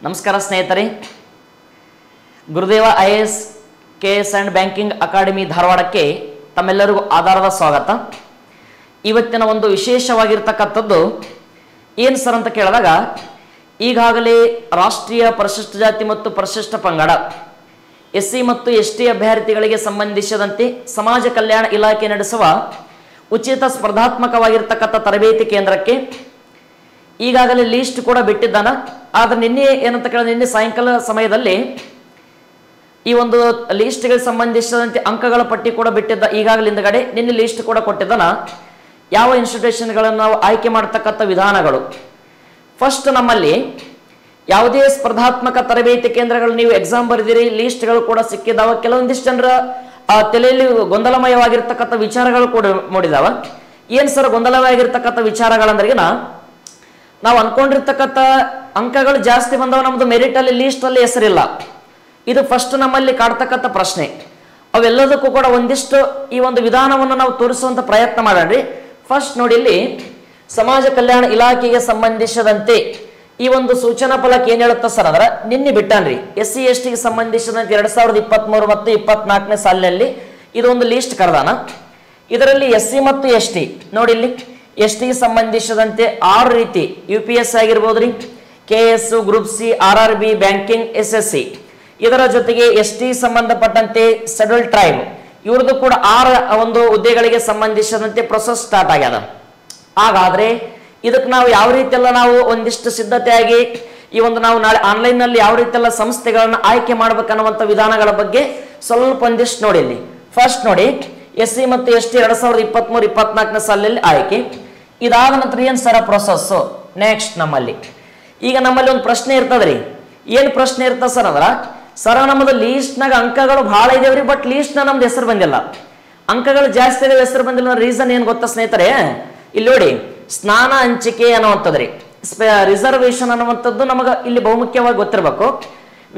ನಮಸ್ಕಾರ ಸ್ನೇಹಿತರೆ, ಗುರುದೇವ IAS KS and banking academy ಧಾರವಾಡಕ್ಕೆ ತಮ್ಮೆಲ್ಲರಿಗೂ ಆಧಾರದ ಸ್ವಾಗತ. ಇವತ್ತಿನ ಒಂದು ವಿಶೇಷವಾಗಿರ್ತಕ್ಕಂಥದ್ದು ಏನು ಸರ್ ಅಂತ ಕೇಳಿದಾಗ, ಈಗಾಗಲೇ ರಾಷ್ಟ್ರೀಯ ಪರಿಶಿಷ್ಟ ಜಾತಿ ಮತ್ತು ಪರಿಶಿಷ್ಟ ಪಂಗಡ SC ಮತ್ತು ST ಅಭ್ಯರ್ಥಿಗಳಿಗೆ ಸಂಬಂಧಿಸಿದಂತೆ ಸಮಾಜ ಕಲ್ಯಾಣ ಇಲಾಖೆ ನಡೆಸುವ ಉಚಿತ ಸ್ಪರ್ಧಾತ್ಮಕವಾಗಿರ್ತಕ್ಕಂಥ ತರಬೇತಿ ಕೇಂದ್ರಕ್ಕೆ ಈಗಾಗಲೇ ಲೀಸ್ಟ್ ಕೂಡ ಬಿಟ್ಟಿದ್ದಾನ. ಆದರೆ ನಿನ್ನೆ ಏನಂತ ಕೇಳಿದ್ರೆ, ನಿನ್ನೆ ಸಾಯಂಕಾಲ ಸಮಯದಲ್ಲಿ ಈ ಒಂದು ಲೀಸ್ಟ್ಗೆ ಸಂಬಂಧಿಸಿದಂತೆ ಅಂಕಗಳ ಪಟ್ಟಿ ಕೂಡ ಬಿಟ್ಟಿದ್ದ. ಈಗಾಗಲೇ ಹಿಂದಗಡೆ ನಿನ್ನೆ ಲೀಸ್ಟ್ ಕೂಡ ಕೊಟ್ಟಿದ್ದಾನ. ಯಾವ ಇನ್ಸ್ಟಿಟ್ಯೂಷನ್ಗಳನ್ನು ನಾವು ಆಯ್ಕೆ ಮಾಡ್ತಕ್ಕಂಥ ವಿಧಾನಗಳು. ಫಸ್ಟ್ ನಮ್ಮಲ್ಲಿ ಯಾವುದೇ ಸ್ಪರ್ಧಾತ್ಮಕ ತರಬೇತಿ ಕೇಂದ್ರಗಳು ನೀವು ಎಕ್ಸಾಮ್ ಬರೆದಿರಿ, ಲೀಸ್ಟ್ಗಳು ಕೂಡ ಸಿಕ್ಕಿದಾವ. ಕೆಲವೊಂದಿಷ್ಟು ಜನರ ತಲೆಯಲ್ಲಿ ಗೊಂದಲಮಯವಾಗಿರ್ತಕ್ಕಂಥ ವಿಚಾರಗಳು ಕೂಡ ಮೂಡಿದಾವ. ಏನು ಸರ್ ಗೊಂದಲವಾಗಿರ್ತಕ್ಕಂಥ ವಿಚಾರಗಳಂದ್ರಿಗಿನ, ನಾವು ಅನ್ಕೊಂಡಿರ್ತಕ್ಕಂಥ ಅಂಕಗಳು ಜಾಸ್ತಿ ಬಂದವ, ನಮ್ದು ಮೆರಿಟ್ ಅಲ್ಲಿ ಲೀಸ್ಟ್ ಅಲ್ಲಿ ಹೆಸರಿಲ್ಲ. ಇದು ಫಸ್ಟ್ ನಮ್ಮಲ್ಲಿ ಕಾಡ್ತಕ್ಕಂಥ ಪ್ರಶ್ನೆ. ಅವೆಲ್ಲದಕ್ಕೂ ಕೂಡ ಒಂದಿಷ್ಟು ಈ ಒಂದು ವಿಧಾನವನ್ನು ನಾವು ತೋರಿಸುವಂತ ಪ್ರಯತ್ನ ಮಾಡೋಣ್ರಿ. ಫಸ್ಟ್ ನೋಡಿ, ಇಲ್ಲಿ ಸಮಾಜ ಕಲ್ಯಾಣ ಇಲಾಖೆಗೆ ಸಂಬಂಧಿಸಿದಂತೆ ಈ ಒಂದು ಸೂಚನಾ ಫಲಕ ಏನ್ ಹೇಳುತ್ತ ಸರ್ ಅಂದ್ರೆ, ನಿನ್ನೆ ಬಿಟ್ಟಾನ್ರಿ. SC ST ಗೆ ಸಂಬಂಧಿಸಿದಂತೆ 2023 ಮತ್ತು 24ನೇ ಸಾಲಿನಲ್ಲಿ ಇದೊಂದು ಲೀಸ್ಟ್ ಕರೆದಾನ. ಇದರಲ್ಲಿ SC ಮತ್ತು ST ನೋಡಿ, ಇಲ್ಲಿ ST ಗೆ ಸಂಬಂಧಿಸಿದಂತೆ 6 ರೀತಿ UPS ಆಗಿರ್ಬೋದ್ರಿ, KS, group C, RRB, banking, SSC. ಇದರ ಜೊತೆಗೆ ST ಸಂಬಂಧಪಟ್ಟಂತೆ ಶೆಡ್ಯೂಲ್ ಟ್ರೈಬ್ ಇವ್ರದ್ದು ಕೂಡ 6 ಒಂದು ಹುದ್ದೆಗಳಿಗೆ ಸಂಬಂಧಿಸಿದಂತೆ ಪ್ರೊಸೆಸ್ ಸ್ಟಾರ್ಟ್ ಆಗ್ಯದ. ಹಾಗಾದ್ರೆ ಇದಕ್ಕೆ ನಾವು ಯಾವ ರೀತಿ ಎಲ್ಲ ನಾವು ಒಂದಿಷ್ಟು ಸಿದ್ಧತೆಯಾಗಿ ಈ ಒಂದು ನಾವು ನಾಳೆ ಆನ್ಲೈನ್ ನಲ್ಲಿ ಯಾವ ರೀತಿ ಎಲ್ಲ ಸಂಸ್ಥೆಗಳನ್ನ ಆಯ್ಕೆ ಮಾಡ್ಬೇಕನ್ನುವಂತ ವಿಧಾನಗಳ ಬಗ್ಗೆ ಸ್ವಲ್ಪ ಒಂದಿಷ್ಟು ನೋಡಿ. ಇಲ್ಲಿ ಫಸ್ಟ್ ನೋಡಿ, SC ಮತ್ತು ST 2023-24ನೇ ಸಾಲಿನಲ್ಲಿ ಆಯ್ಕೆ. ಇದಾದ ನಂತರ ಏನ್ ಸರ ಪ್ರೊಸೆಸ್ ನೆಕ್ಸ್ಟ್ ನಮ್ಮಲ್ಲಿ. ಈಗ ನಮ್ಮಲ್ಲಿ ಒಂದು ಪ್ರಶ್ನೆ ಇರ್ತದ್ರಿ. ಏನ್ ಪ್ರಶ್ನೆ ಇರ್ತದ ಸರ್ ಅಂದ್ರ, ಸರ ನಮ್ಮದು ಲೀಸ್ಟ್ ನಾಗ ಅಂಕಗಳು ಬಹಳ ಇದೇವ್ರಿ, ಬಟ್ ಲೀಸ್ಟ್ ನ ನಮ್ದು ಹೆಸರು ಬಂದಿಲ್ಲ. ಅಂಕಗಳು ಜಾಸ್ತಿ ಇದಾವೆ, ಹೆಸರು ಬಂದಿಲ್ಲ. ರೀಸನ್ ಏನ್ ಗೊತ್ತಾ ಸ್ನೇಹಿತರೆ, ಇಲ್ಲಿ ನೋಡಿ, ಸ್ನಾನ ಹಂಚಿಕೆ ಅನ್ನುವಂಥದ್ರಿ, ರಿಸರ್ವೇಶನ್ ಅನ್ನುವಂಥದ್ದು ನಮಗ ಇಲ್ಲಿ ಬಹುಮುಖ್ಯವಾಗಿ ಗೊತ್ತಿರಬೇಕು.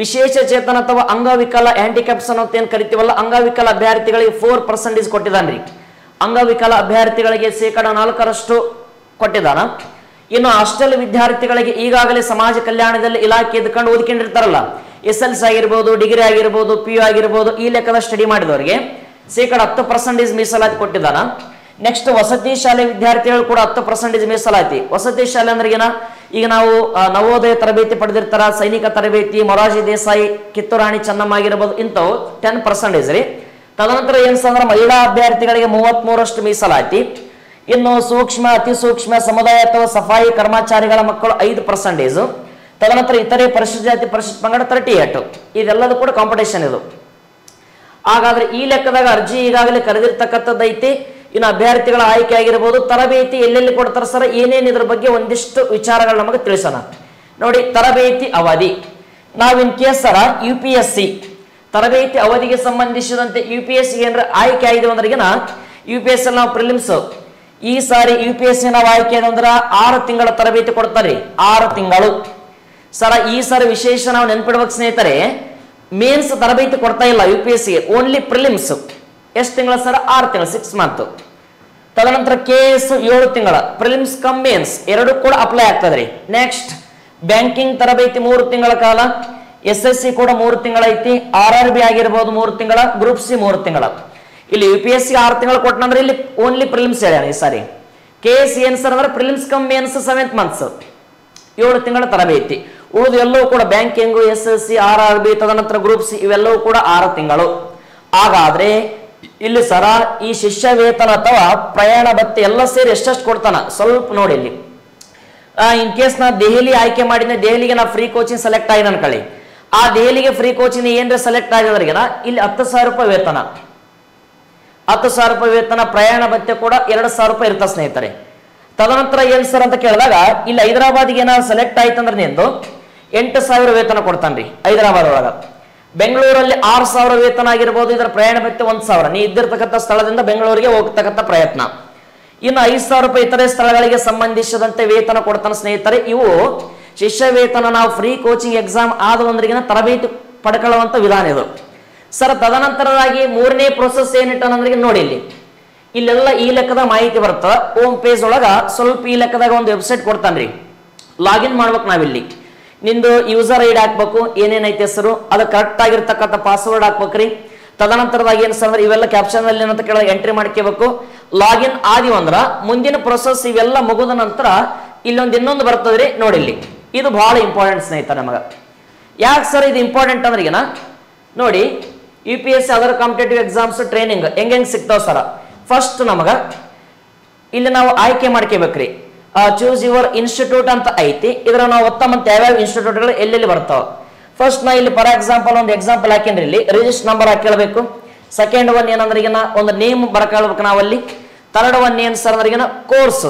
ವಿಶೇಷ ಚೇತನ ಅಥವಾ ಅಂಗವಿಕಲ ಹ್ಯಾಂಡಿಕ್ಯಾಪ್ಸ್ ಅನ್ನೋದು ಏನ್ ಕರಿತೀವಲ್ಲ, ಅಂಗವಿಕಲ ಅಭ್ಯರ್ಥಿಗಳಿಗೆ 4% ಕೊಟ್ಟಿದ್ದಾನ್ರಿ. ಅಂಗವಿಕಲ ಅಭ್ಯರ್ಥಿಗಳಿಗೆ 4% ಕೊಟ್ಟಿದ್ದಾನ. ಇನ್ನು ಹಾಸ್ಟೆಲ್ ವಿದ್ಯಾರ್ಥಿಗಳಿಗೆ ಈಗಾಗಲೇ ಸಮಾಜ ಕಲ್ಯಾಣದಲ್ಲಿ ಇಲಾಖೆ ಎದ್ಕೊಂಡು ಓದ್ಕೊಂಡಿರ್ತಾರಲ್ಲ, SLC ಆಗಿರ್ಬೋದು, ಡಿಗ್ರಿ ಆಗಿರ್ಬೋದು, PU ಆಗಿರ್ಬೋದು, ಈ ಲೆಕ್ಕದ ಸ್ಟಡಿ ಮಾಡಿದವರಿಗೆ 10% ಮೀಸಲಾತಿ ಕೊಟ್ಟಿದ್ದಾನ. ನೆಕ್ಸ್ಟ್ ವಸತಿ ಶಾಲೆ ವಿದ್ಯಾರ್ಥಿಗಳು ಕೂಡ 10% ಮೀಸಲಾತಿ. ವಸತಿ ಶಾಲೆ ಅಂದ್ರೆ ಏನ, ಈಗ ನಾವು ನವೋದಯ ತರಬೇತಿ ಪಡೆದಿರ್ತಾರ, ಸೈನಿಕ ತರಬೇತಿ, ಮೊರಾರ್ಜಿ ದೇಸಾಯಿ, ಕಿತ್ತೂರಾಣಿ ಚೆನ್ನಮ್ಮ ಆಗಿರ್ಬೋದು, ಇಂಥವು 10% ರೀ. ತದನಂತರ ಏನ್ಸಂದ್ರೆ ಮಹಿಳಾ ಅಭ್ಯರ್ಥಿಗಳಿಗೆ 33% ಮೀಸಲಾತಿ. ಇನ್ನು ಸೂಕ್ಷ್ಮ, ಅತಿ ಸೂಕ್ಷ್ಮ ಸಮುದಾಯ ಅಥವಾ ಸಫಾಯಿ ಕರ್ಮಚಾರಿಗಳ ಮಕ್ಕಳು 5%. ತದನಂತರ ಇತರೆ ಪರಿಶಿಷ್ಟ ಜಾತಿ ಪರಿಶಿಷ್ಟ ಪಂಗಡ 38. ಇದೆಲ್ಲದೂ ಕೂಡ ಕಾಂಪಿಟೇಷನ್ ಇದು. ಹಾಗಾದ್ರೆ ಈ ಲೆಕ್ಕದಾಗ ಅರ್ಜಿ ಈಗಾಗಲೇ ಕರೆದಿರ್ತಕ್ಕಂಥದ್ದೈತಿ. ಇನ್ನು ಅಭ್ಯರ್ಥಿಗಳ ಆಯ್ಕೆ ಆಗಿರ್ಬೋದು, ತರಬೇತಿ ಎಲ್ಲೆಲ್ಲಿ ಕೊಡ್ತಾರ ಸರ್, ಏನೇನು ಇದ್ರ ಬಗ್ಗೆ ಒಂದಿಷ್ಟು ವಿಚಾರಗಳು ನಮಗೆ ತಿಳಿಸೋಣ. ನೋಡಿ, ತರಬೇತಿ ಅವಧಿ. ನಾವು ಇನ್ ಕೇಸ್ ಸರ UPSC ತರಬೇತಿ ಅವಧಿಗೆ ಸಂಬಂಧಿಸಿದಂತೆ UPSC ಏನಾರ ಆಯ್ಕೆ ಆಗಿದೆ ಅಂದ್ರಿಗಿನ, UPSC ನಾವು ಪ್ರಿಲಿಮ್ಸ್ ಈ ಸಾರಿ UPSC ನಾವು ಆಯ್ಕೆ ಅಂದ್ರೆ 6 ತಿಂಗಳ ತರಬೇತಿ ಕೊಡ್ತಾರೆ. 6 ತಿಂಗಳು ಸರ. ಈ ಸಾರಿ ವಿಶೇಷ ನಾವು ನೆನ್ಪಿಡ್ಬೇಕು ಸ್ನೇಹಿತರೆ, ಮೇನ್ಸ್ ತರಬೇತಿ ಕೊಡ್ತಾ ಇಲ್ಲ UPSC, ಓನ್ಲಿ ಪ್ರಿಲಿಮ್ಸ್. ಎಷ್ಟು ತಿಂಗಳ ಸರ್? 6 ತಿಂಗಳು, 6 ಮಂತ್. ತದನಂತರ KS 7 ತಿಂಗಳ, ಪ್ರಿಲಿಮ್ಸ್ ಕಮ್ ಮೇನ್ಸ್ 2 ಕೂಡ ಅಪ್ಲೈ ಆಗ್ತದ್ರಿ. ನೆಕ್ಸ್ಟ್ ಬ್ಯಾಂಕಿಂಗ್ ತರಬೇತಿ 3 ತಿಂಗಳ ಕಾಲ, SSC ಕೂಡ 3 ತಿಂಗಳ ಐತಿ, RRB ಆಗಿರ್ಬೋದು 3 ತಿಂಗಳ, ಗ್ರೂಪ್ C 3 ತಿಂಗಳ. ಇಲ್ಲಿ UPSC 6 ತಿಂಗಳು ಕೊಟ್ಟನಂದ್ರೆ ಇಲ್ಲಿ ಓನ್ಲಿ ಪ್ರಿಲಿಮ್ಸ್ ಹೇಳ್ಯಾನ ಈ ಸಾರಿ. KS ಏನ್ ಸರ್ ಅಂದ್ರೆ ಪ್ರಿಲಿಮ್ಸ್ ಕಮ್ ಮೇನ್ಸ್ 7 ಮಂತ್ಸ್, 7 ತಿಂಗಳ ತರಬೇತಿ. ಉಳಿದು ಎಲ್ಲವೂ ಕೂಡ ಬ್ಯಾಂಕಿಂಗ್, SSC, RRB, ತದನಂತರ ಗ್ರೂಪ್ C ಇವೆಲ್ಲವೂ ಕೂಡ 6 ತಿಂಗಳು. ಹಾಗಾದ್ರೆ ಇಲ್ಲಿ ಸರ ಈ ಶಿಷ್ಯ ವೇತನ ಅಥವಾ ಪ್ರಯಾಣ ಭತ್ಯೆ ಎಲ್ಲ ಸೇರಿ ಎಷ್ಟೆಷ್ಟು ಕೊಡ್ತಾನ ಸ್ವಲ್ಪ ನೋಡಿ. ಇಲ್ಲಿ ಇನ್ ಕೇಸ್ ನಾ ದೆಹಲಿ ಆಯ್ಕೆ ಮಾಡಿದ್ರೆ, ದೆಹಲಿಗೆ ನಾ ಫ್ರೀ ಕೋಚಿಂಗ್ ಸೆಲೆಕ್ಟ್ ಆಗಿದೆ ಅನ್ಕೊಳ್ಳಿ. ಆ ದೆಹಲಿಗೆ ಫ್ರೀ ಕೋಚಿಂಗ್ ಏನ್ರ ಸೆಲೆಕ್ಟ್ ಆಗಿದ್ರಿಗೆ ಇಲ್ಲಿ 10,000 ರೂಪಾಯಿ ವೇತನ, 10,000 ರೂಪಾಯಿ ವೇತನ. ಪ್ರಯಾಣ ಭತ್ಯೆ ಕೂಡ 2,000 ರೂಪಾಯಿ ಇರ್ತ ಸ್ನೇಹಿತರೆ. ತದನಂತರ ಏನ್ ಸರ್ ಅಂತ ಕೇಳಿದಾಗ, ಇಲ್ಲಿ ಹೈದರಾಬಾದ್ಗೆ ಏನಾದ್ರು ಸೆಲೆಕ್ಟ್ ಆಯ್ತಂದ್ರೆ ನಿಂದು 8,000 ವೇತನ ಕೊಡ್ತಾನ್ರಿ ಹೈದರಾಬಾದ್ ಒಳಗ. ಬೆಂಗಳೂರಲ್ಲಿ 6,000 ವೇತನ ಆಗಿರ್ಬೋದು. ಇದರ ಪ್ರಯಾಣ ಭತ್ಯೆ 1,000, ನೀ ಇದ್ದಿರ್ತಕ್ಕಂಥ ಸ್ಥಳದಿಂದ ಬೆಂಗಳೂರಿಗೆ ಹೋಗ್ತಕ್ಕಂಥ ಪ್ರಯತ್ನ. ಇನ್ನು 5,000 ರೂಪಾಯಿ ಇತರೆ ಸ್ಥಳಗಳಿಗೆ ಸಂಬಂಧಿಸಿದಂತೆ ವೇತನ ಕೊಡ್ತಾನೆ ಸ್ನೇಹಿತರೆ. ಇವು ಶಿಷ್ಯ ವೇತನ. ನಾವು ಫ್ರೀ ಕೋಚಿಂಗ್ ಎಕ್ಸಾಮ್ ಆದ ಒಂದ್ರಿಗಿನ ತರಬೇತಿ ಪಡ್ಕೊಳ್ಳುವಂತ ವಿಧಾನ ಇದು ಸರ್. ತದನಂತರವಾಗಿ 3ನೇ ಪ್ರೊಸೆಸ್ ಏನಿಟ್ಟನಂದ್ರೆ ನೋಡಿ, ಇಲ್ಲೆಲ್ಲ ಈ ಲೆಕ್ಕದ ಮಾಹಿತಿ ಬರ್ತದ. ಹೋಮ್ ಪೇಜ್ ಒಳಗ ಸ್ವಲ್ಪ ಈ ಲೆಕ್ಕದಾಗ ಒಂದು ವೆಬ್ಸೈಟ್ ಕೊಡ್ತಾನ್ರಿ, ಲಾಗಿನ್ ಮಾಡ್ಬೇಕು ನಾವಿಲ್ಲಿ. ನಿಂದು ಯೂಸರ್ ಐಡಿ ಹಾಕ್ಬೇಕು, ಏನೇನೈತೆ ಹೆಸರು, ಅದು ಕರೆಕ್ಟ್ ಆಗಿರ್ತಕ್ಕಂಥ ಪಾಸ್ವರ್ಡ್ ಹಾಕ್ಬೇಕ್ರಿ. ತದನಂತರದಾಗ ಏನು ಸರ್ ಅಂದ್ರೆ ಇವೆಲ್ಲ ಕ್ಯಾಪ್ಷನ್ ಅಲ್ಲಿ ಏನಂತ ಕೇಳಿದಾಗ ಎಂಟ್ರಿ ಮಾಡ್ಕೋಬೇಕು. ಲಾಗಿನ್ ಆದಿವ ಅಂದ್ರ ಮುಂದಿನ ಪ್ರೊಸೆಸ್ ಇವೆಲ್ಲ ಮುಗಿದ ನಂತರ ಇಲ್ಲೊಂದು ಇನ್ನೊಂದು ಬರ್ತದ್ರಿ ನೋಡಿ. ಇಲ್ಲಿ ಇದು ಬಹಳ ಇಂಪಾರ್ಟೆಂಟ್ ಸ್ನೇಹಿತರೆ ನಮಗ. ಯಾಕೆ ಸರ್ ಇದು ಇಂಪಾರ್ಟೆಂಟ್ ಅಂದ್ರೆ ಈಗಿನ ನೋಡಿ UPSC other competitive exams training ಹೆಂಗೆ ಸಿಗ್ತಾವ ಸರ. ಫಸ್ಟ್ ನಮಗ ಇಲ್ಲಿ ನಾವು ಆಯ್ಕೆ ಮಾಡ್ಕೋಬೇಕ್ರಿ. ಚೂಸ್ ಯುವರ್ ಇನ್ಸ್ಟಿಟ್ಯೂಟ್ ಅಂತ ಐತಿ. ಇದ್ರ ನಾವು ಒತ್ತಮಂತ ಯಾವ್ಯಾವ ಇನ್ಸ್ಟಿಟ್ಯೂಟ್ಗಳು ಎಲ್ಲೆಲ್ಲಿ ಬರ್ತಾವ. ಫಸ್ಟ್ ನಾ ಇಲ್ಲಿ ಫಾರ್ ಎಕ್ಸಾಂಪಲ್ ಒಂದು ಎಕ್ಸಾಂಪಲ್ ಹಾಕಿನ್ರಿ. ಇಲ್ಲಿ ರಿಜಿಸ್ಟರ್ ನಂಬರ್ ಹಾಕೇಳ್ಬೇಕು. ಸೆಕೆಂಡ್ ಒನ್ ಏನಂದ್ರೆ ಈಗ ಒಂದು ನೇಮ್ ಬರ್ಕೊಳ್ಬೇಕು ನಾವಲ್ಲಿ. ಥರ್ಡ್ ಒನ್ ಏನ್ ಸರ್ ಅಂದ್ರೆ ಈಗ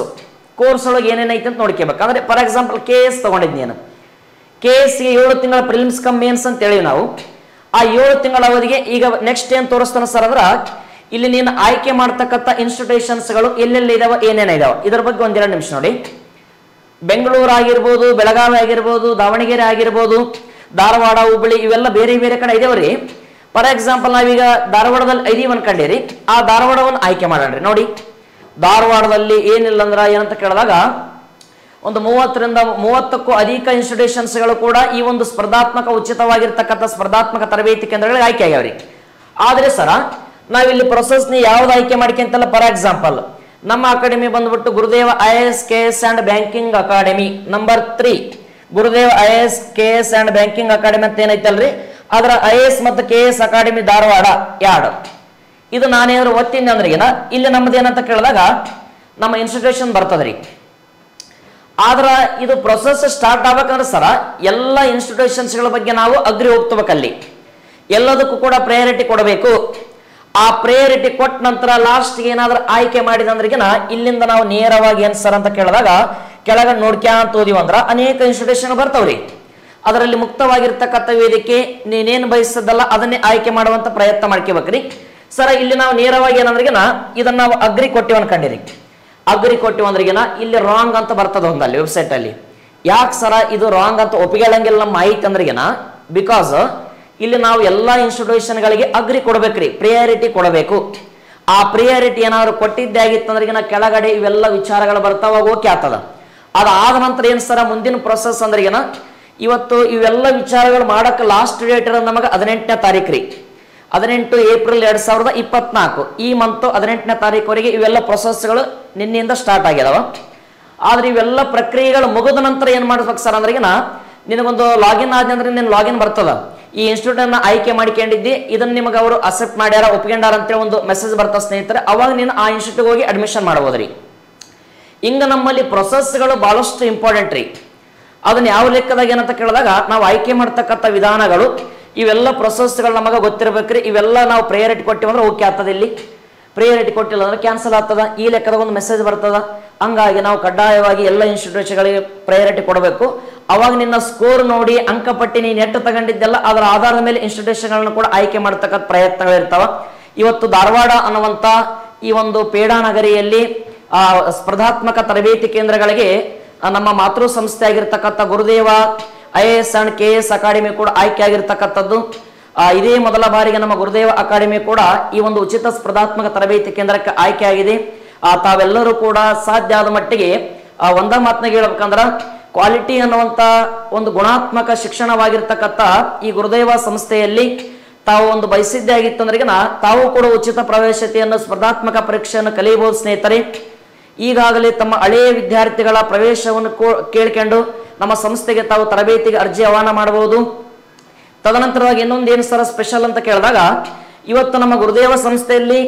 ಕೋರ್ಸ್ ಒಳಗೆ ಏನೇನೈತೆ ಅಂತ ನೋಡ್ಕೋಬೇಕು. ಅಂದ್ರೆ ಫಾರ್ ಎಕ್ಸಾಂಪಲ್ KS ತಗೊಂಡಿದ್ ನೀನು, KS 7 ತಿಂಗಳ ಪ್ರಿಲಿಮ್ಸ್ ಕಮ್ ಮೇನ್ಸ್ ಅಂತ ಹೇಳಿ ನಾವು ಆ 7 ತಿಂಗಳ ಅವಧಿಗೆ ಈಗ ನೆಕ್ಸ್ಟ್ ಏನ್ ತೋರಿಸ್ತಾನೆ ಸರ್ ಅಂದ್ರ ಇಲ್ಲಿ ನೀನು ಆಯ್ಕೆ ಮಾಡ್ತಕ್ಕಂಥ ಇನ್ಸ್ಟಿಟ್ಯೂಷನ್ಸ್ಗಳು ಎಲ್ಲೆಲ್ಲಿ ಇದಾವ ಏನೇನ ಇದಾವ ಇದ್ರ ಬಗ್ಗೆ ಒಂದೆರಡು ನಿಮಿಷ ನೋಡಿ. ಬೆಂಗಳೂರು ಆಗಿರ್ಬೋದು, ಬೆಳಗಾವಿ ಆಗಿರ್ಬೋದು, ದಾವಣಗೆರೆ ಆಗಿರ್ಬೋದು, ಧಾರವಾಡ, ಹುಬ್ಬಳ್ಳಿ ಇವೆಲ್ಲ ಬೇರೆ ಬೇರೆ ಕಡೆ ಇದಾವ್ರಿ. ಫಾರ್ ಎಕ್ಸಾಂಪಲ್ ನಾವೀಗ ಧಾರವಾಡದಲ್ಲಿ ಇದೀವಿ ಅನ್ಕೊಂಡಿರಿ, ಆ ಧಾರವಾಡವನ್ನು ಆಯ್ಕೆ ಮಾಡೋಣ್ರಿ. ನೋಡಿ ಧಾರವಾಡದಲ್ಲಿ ಏನಿಲ್ಲ ಅಂದ್ರ ಏನಂತ ಕೇಳಿದಾಗ ಒಂದು 30ರಿಂದ 30ಕ್ಕೂ ಅಧಿಕ ಇನ್ಸ್ಟಿಟ್ಯೂಷನ್ಸ್ಗಳು ಕೂಡ ಈ ಒಂದು ಸ್ಪರ್ಧಾತ್ಮಕ ಉಚಿತವಾಗಿರ್ತಕ್ಕಂಥ ಸ್ಪರ್ಧಾತ್ಮಕ ತರಬೇತಿ ಕೇಂದ್ರಗಳಿಗೆ ಆಯ್ಕೆ ಆಗ್ಯಾವ್ರಿ. ಆದ್ರೆ ಸರ ನಾವಿಲ್ಲಿ ಪ್ರೊಸೆಸ್ ನಿ ಯಾವ್ದು ಆಯ್ಕೆ ಮಾಡ್ಕೊಂತಲ್ಲ. ಫಾರ್ ಎಕ್ಸಾಂಪಲ್ ನಮ್ಮ ಅಕಾಡೆಮಿ ಬಂದ್ಬಿಟ್ಟು ಗುರುದೇವ IAS KS and banking academy number 3 Gurudev IAS KS and banking academy ಅಂತ ಏನೈತಲ್ರಿ, ಅದರ IAS ಮತ್ತು KS ಅಕಾಡೆಮಿ ಧಾರವಾಡ 2 ಇದು ನಾನೇನಾದ್ರು ಒತ್ತಿನ ಅಂದ್ರೆ ಇಲ್ಲಿ ನಮ್ದು ಏನಂತ ಕೇಳಿದಾಗ ನಮ್ಮ ಇನ್ಸ್ಟಿಟ್ಯೂಷನ್ ಬರ್ತದ್ರಿ. ಆದ್ರ ಇದು ಪ್ರೊಸೆಸ್ ಸ್ಟಾರ್ಟ್ ಆಗ್ಬೇಕಂದ್ರೆ ಸರ ಎಲ್ಲ ಇನ್ಸ್ಟಿಟ್ಯೂಷನ್ಸ್ಗಳ ಬಗ್ಗೆ ನಾವು ಅಗ್ರಿ ಹೋಗ್ತಬೇಕಲ್ಲಿ. ಎಲ್ಲದಕ್ಕೂ ಕೂಡ ಪ್ರಯಾರಿಟಿ ಕೊಡಬೇಕು. ಆ ಪ್ರಯಾರಿಟಿ ಕೊಟ್ಟ ನಂತರ ಲಾಸ್ಟ್ಗೆ ಏನಾದ್ರೂ ಆಯ್ಕೆ ಮಾಡಿದಂದ್ರಿಗಿನ ಇಲ್ಲಿಂದ ನಾವು ನೇರವಾಗಿ ಏನ್ ಸರ್ ಅಂತ ಕೇಳಿದಾಗ ಕೆಳಗೆ ನೋಡ್ಕ್ಯಾಂತ ಹೋದಿವಿ ಅಂದ್ರ ಅನೇಕ ಇನ್ಸ್ಟಿಟ್ಯೂಷನ್ ಬರ್ತಾವ್ರಿ. ಅದರಲ್ಲಿ ಮುಕ್ತವಾಗಿರ್ತಕ್ಕಂಥ ವೇದಿಕೆ ನೀನೇನು ಬಯಸದಲ್ಲ ಅದನ್ನೇ ಆಯ್ಕೆ ಮಾಡುವಂತ ಪ್ರಯತ್ನ ಮಾಡ್ಕೋಬೇಕ್ರಿ. ಸರ ಇಲ್ಲಿ ನಾವು ನೇರವಾಗಿ ಏನಂದ್ರಿಗಿನ ಇದನ್ನ ನಾವು ಅಗ್ರಿ ಕೊಟ್ಟಿವ್ ಅನ್ಕೊಂಡಿರಿ. ಅಗ್ರಿ ಕೊಟ್ಟಿವ್ ಅಂದ್ರಿಗಿನ ಇಲ್ಲಿ ರಾಂಗ್ ಅಂತ ಬರ್ತದ ಒಂದಲ್ಲಿ ವೆಬ್ಸೈಟ್ ಅಲ್ಲಿ. ಯಾಕೆ ಸರ ಇದು ರಾಂಗ್ ಅಂತ ಒಪ್ಪಿಗೆಳಂಗಿಲ್ಲ ನಮ್ಮ ಮಾಹಿತಿ ಅಂದ್ರಿಗಿನ ಬಿಕಾಸ್ ಇಲ್ಲಿ ನಾವು ಎಲ್ಲಾ ಇನ್ಸ್ಟಿಟ್ಯೂಷನ್ಗಳಿಗೆ ಅಗ್ರಿ ಕೊಡ್ಬೇಕ್ರಿ, ಪ್ರಿಯಾರಿಟಿ ಕೊಡಬೇಕು. ಆ ಪ್ರಿಯಾರಿಟಿ ಏನಾದ್ರು ಕೊಟ್ಟಿದ್ದೇ ಆಗಿತ್ತಂದ್ರಿಗಿನ ಕೆಳಗಡೆ ಇವೆಲ್ಲ ವಿಚಾರಗಳು ಬರ್ತಾವ, ಓಕೆ ಆಗ್ತದ. ಅದಾದ ನಂತರ ಏನ್ ಸರ ಮುಂದಿನ ಪ್ರೊಸೆಸ್ ಅಂದ್ರಿಗಿನ ಇವತ್ತು ಇವೆಲ್ಲ ವಿಚಾರಗಳು ಮಾಡಕ್ ಲಾಸ್ಟ್ ಡೇಟ್ ಇರೋದು ನಮಗೆ 18ನೇ ತಾರೀಕು ರೀ. 18 ಏಪ್ರಿಲ್ 2024 ಈ ಮಂತ್ 18ನೇ ತಾರೀಕುವರೆಗೆ ಇವೆಲ್ಲ ಪ್ರೊಸೆಸ್ಗಳು ನಿನ್ನೆಯಿಂದ ಸ್ಟಾರ್ಟ್ ಆಗ್ಯದವ. ಆದ್ರೆ ಇವೆಲ್ಲ ಪ್ರಕ್ರಿಯೆಗಳು ಮುಗಿದ ನಂತರ ಏನ್ ಮಾಡ್ಬೇಕು ಸರ್ ಅಂದ್ರಿಗಿನ ನಿನಗೊಂದು ಲಾಗಿನ್ ಆದ ಅಂದ್ರೆ ನಿನ್ ಲಾಗಿನ್ ಬರ್ತದ. ಈ ಇನ್ಸ್ಟಿಟ್ಯೂಟ್ ಅನ್ನ ಆಯ್ಕೆ ಮಾಡ್ಕೊಂಡಿದ್ದಿ, ಇದನ್ನ ನಿಮಗೆ ಅವರು ಅಕ್ಸೆಪ್ಟ್ ಮಾಡ್ಯಾರ ಒಪ್ಕೊಂಡಾರ ಅಂತೇಳಿ ಒಂದು ಮೆಸೇಜ್ ಬರ್ತಾ ಸ್ನೇಹಿತರೆ, ಅವಾಗ ನೀನು ಆ ಇನ್ಸ್ಟಿಟ್ಯೂಟ್ ಹೋಗಿ ಅಡ್ಮಿಷನ್ ಮಾಡಬಹುದ್ರಿ. ಹಿಂಗ ನಮ್ಮಲ್ಲಿ ಪ್ರೊಸೆಸ್ಗಳು ಬಹಳಷ್ಟು ಇಂಪಾರ್ಟೆಂಟ್ ರೀ. ಅದನ್ನ ಯಾವ ಲೆಕ್ಕದಾಗ ಏನಂತ ಕೇಳಿದಾಗ ನಾವು ಆಯ್ಕೆ ಮಾಡ್ತಕ್ಕಂಥ ವಿಧಾನಗಳು ಇವೆಲ್ಲ ಪ್ರೊಸೆಸ್ಗಳು ನಮಗೆ ಗೊತ್ತಿರಬೇಕ್ರಿ. ಇವೆಲ್ಲ ನಾವು ಪ್ರಯಾರಿಟಿ ಕೊಟ್ಟಿವಂದ್ರೆ ಓಕೆ ಆಗ್ತದೆ. ಇಲ್ಲಿ ಪ್ರಯಾರಿಟಿ ಕೊಟ್ಟಿಲ್ಲ ಅಂದ್ರೆ ಕ್ಯಾನ್ಸಲ್ ಆಗ್ತದ. ಈ ಲೆಕ್ಕದಾಗ ಒಂದು ಮೆಸೇಜ್ ಬರ್ತದ. ಹಂಗಾಗಿ ನಾವು ಕಡ್ಡಾಯವಾಗಿ ಎಲ್ಲ ಇನ್ಸ್ಟಿಟ್ಯೂಟ್ಗಳಿಗೆ ಪ್ರಯಾರಿಟಿ ಕೊಡಬೇಕು. ಅವಾಗ ನಿನ್ನ ಸ್ಕೋರ್ ನೋಡಿ ಅಂಕಪಟ್ಟಿ ನೀನು ಎಷ್ಟು ತಗೊಂಡಿದ್ದೆಲ್ಲ ಅದರ ಆಧಾರದ ಮೇಲೆ ಇನ್ಸ್ಟಿಟ್ಯೂಷನ್ಗಳನ್ನು ಕೂಡ ಆಯ್ಕೆ ಮಾಡ್ತಕ್ಕಂಥ ಪ್ರಯತ್ನಗಳಿರ್ತಾವ. ಇವತ್ತು ಧಾರವಾಡ ಅನ್ನುವಂತ ಈ ಒಂದು ಪೇಡಾ ನಗರಿಯಲ್ಲಿ ಸ್ಪರ್ಧಾತ್ಮಕ ತರಬೇತಿ ಕೇಂದ್ರಗಳಿಗೆ ನಮ್ಮ ಮಾತೃ ಸಂಸ್ಥೆ ಆಗಿರ್ತಕ್ಕಂಥ ಗುರುದೇವ IAS ಅಂಡ್ KS ಅಕಾಡೆಮಿ ಕೂಡ ಆಯ್ಕೆ ಆಗಿರ್ತಕ್ಕಂಥದ್ದು. ಇದೇ ಮೊದಲ ಬಾರಿಗೆ ನಮ್ಮ ಗುರುದೇವ ಅಕಾಡೆಮಿ ಕೂಡ ಈ ಒಂದು ಉಚಿತ ಸ್ಪರ್ಧಾತ್ಮಕ ತರಬೇತಿ ಕೇಂದ್ರಕ್ಕೆ ಆಯ್ಕೆ ಆಗಿದೆ. ತಾವೆಲ್ಲರೂ ಕೂಡ ಸಾಧ್ಯ ಆದ ಮಟ್ಟಿಗೆ ಒಂದ ಮಾತನಾಗ ಹೇಳ್ಬೇಕಂದ್ರ ಕ್ವಾಲಿಟಿ ಅನ್ನುವಂತ ಒಂದು ಗುಣಾತ್ಮಕ ಶಿಕ್ಷಣವಾಗಿರ್ತಕ್ಕಂಥ ಈ ಗುರುದೇವ ಸಂಸ್ಥೆಯಲ್ಲಿ ತಾವು ಒಂದು ಬಯಸಿದ್ದೇ ಆಗಿತ್ತಂದ್ರಿಗಿನ ತಾವು ಕೂಡ ಉಚಿತ ಪ್ರವೇಶತೆಯನ್ನು ಸ್ಪರ್ಧಾತ್ಮಕ ಪರೀಕ್ಷೆಯನ್ನು ಕಲಿಯಬಹುದು ಸ್ನೇಹಿತರೆ. ಈಗಾಗಲೇ ತಮ್ಮ ಹಳೆಯ ವಿದ್ಯಾರ್ಥಿಗಳ ಪ್ರವೇಶವನ್ನು ಕೇಳ್ಕೊಂಡು ನಮ್ಮ ಸಂಸ್ಥೆಗೆ ತಾವು ತರಬೇತಿಗೆ ಅರ್ಜಿ ಆಹ್ವಾನ ಮಾಡಬಹುದು. ತದನಂತರವಾಗಿ ಇನ್ನೊಂದು ಏನು ಸರ ಸ್ಪೆಷಲ್ ಅಂತ ಕೇಳಿದಾಗ ಇವತ್ತು ನಮ್ಮ ಗುರುದೇವ ಸಂಸ್ಥೆಯಲ್ಲಿ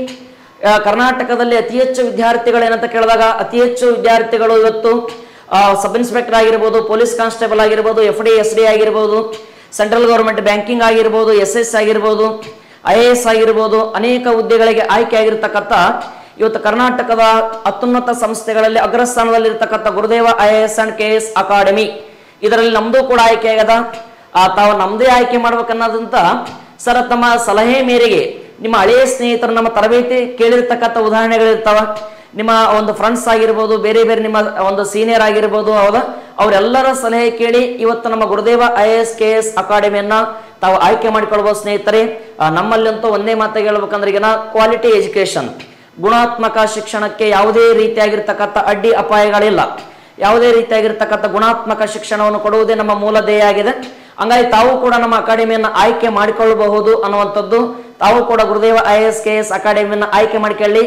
ಕರ್ನಾಟಕದಲ್ಲಿ ಅತಿ ಹೆಚ್ಚು ವಿದ್ಯಾರ್ಥಿಗಳು ಏನಂತ ಕೇಳಿದಾಗ ಅತಿ ಹೆಚ್ಚು ವಿದ್ಯಾರ್ಥಿಗಳು ಇವತ್ತು ಸಬ್ ಇನ್ಸ್ಪೆಕ್ಟರ್ ಆಗಿರ್ಬೋದು, ಪೊಲೀಸ್ ಕಾನ್ಸ್ಟೇಬಲ್ ಆಗಿರ್ಬೋದು, FD SD ಆಗಿರ್ಬೋದು, ಸೆಂಟ್ರಲ್ ಗೌರ್ಮೆಂಟ್ ಬ್ಯಾಂಕಿಂಗ್ ಆಗಿರ್ಬೋದು, SS ಆಗಿರ್ಬೋದು, IAS ಆಗಿರ್ಬೋದು, ಅನೇಕ ಹುದ್ದೆಗಳಿಗೆ ಆಯ್ಕೆ ಆಗಿರ್ತಕ್ಕಂಥ ಇವತ್ತು ಕರ್ನಾಟಕದ ಅತ್ಯುನ್ನತ ಸಂಸ್ಥೆಗಳಲ್ಲಿ ಅಗ್ರಸ್ಥಾನದಲ್ಲಿರ್ತಕ್ಕಂಥ ಗುರುದೇವ IAS ಅಂಡ್ KS ಅಕಾಡೆಮಿ ಇದರಲ್ಲಿ ನಮ್ದು ಕೂಡ ಆಯ್ಕೆ ಆಗದ. ತಾವು ನಮ್ದೇ ಆಯ್ಕೆ ಮಾಡ್ಬೇಕನ್ನೋದಂತ ಸರ ತಮ್ಮ ಸಲಹೆ ಮೇರೆಗೆ ನಿಮ್ಮ ಹಳೆಯ ಸ್ನೇಹಿತರು ನಮ್ಮ ತರಬೇತಿ ಕೇಳಿರ್ತಕ್ಕಂಥ ಉದಾಹರಣೆಗಳಿರ್ತಾವ. ನಿಮ್ಮ ಒಂದು ಫ್ರೆಂಡ್ಸ್ ಆಗಿರ್ಬೋದು, ಬೇರೆ ಬೇರೆ ನಿಮ್ಮ ಒಂದು ಸೀನಿಯರ್ ಆಗಿರ್ಬೋದು, ಹೌದಾ, ಅವರೆಲ್ಲರ ಸಲಹೆ ಕೇಳಿ ಇವತ್ತು ನಮ್ಮ ಗುರುದೇವ IAS KS ಅಕಾಡೆಮಿಯನ್ನ ತಾವು ಆಯ್ಕೆ ಮಾಡಿಕೊಳ್ಬಹುದು ಸ್ನೇಹಿತರೆ. ನಮ್ಮಲ್ಲಂತೂ ಒಂದೇ ಮಾತಾಗಿ ಹೇಳ್ಬೇಕಂದ್ರೆ ಈಗಿನ ಕ್ವಾಲಿಟಿ ಎಜುಕೇಶನ್, ಗುಣಾತ್ಮಕ ಶಿಕ್ಷಣಕ್ಕೆ ಯಾವುದೇ ರೀತಿಯಾಗಿರ್ತಕ್ಕಂಥ ಅಡ್ಡಿ ಅಪಾಯಗಳಿಲ್ಲ. ಯಾವುದೇ ರೀತಿಯಾಗಿರ್ತಕ್ಕಂಥ ಗುಣಾತ್ಮಕ ಶಿಕ್ಷಣವನ್ನು ಕೊಡುವುದೇ ನಮ್ಮ ಮೂಲ ಧ್ಯೇಯ ಆಗಿದೆ. ಹಂಗಾಗಿ ತಾವು ಕೂಡ ನಮ್ಮ ಅಕಾಡೆಮಿಯನ್ನು ಆಯ್ಕೆ ಮಾಡಿಕೊಳ್ಳಬಹುದು ಅನ್ನುವಂಥದ್ದು. ತಾವು ಕೂಡ ಗುರುದೇವ IAS KS ಅಕಾಡೆಮಿಯನ್ನು ಆಯ್ಕೆ ಮಾಡಿಕೊಳ್ಳಿ.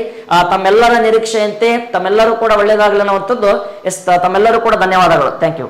ತಮ್ಮೆಲ್ಲರ ನಿರೀಕ್ಷೆಯಂತೆ ತಮ್ಮೆಲ್ಲರೂ ಕೂಡ ಒಳ್ಳೆಯದಾಗಲಿ ಅನ್ನುವಂಥದ್ದು. ತಮ್ಮೆಲ್ಲರೂ ಕೂಡ ಧನ್ಯವಾದಗಳು. Thank you.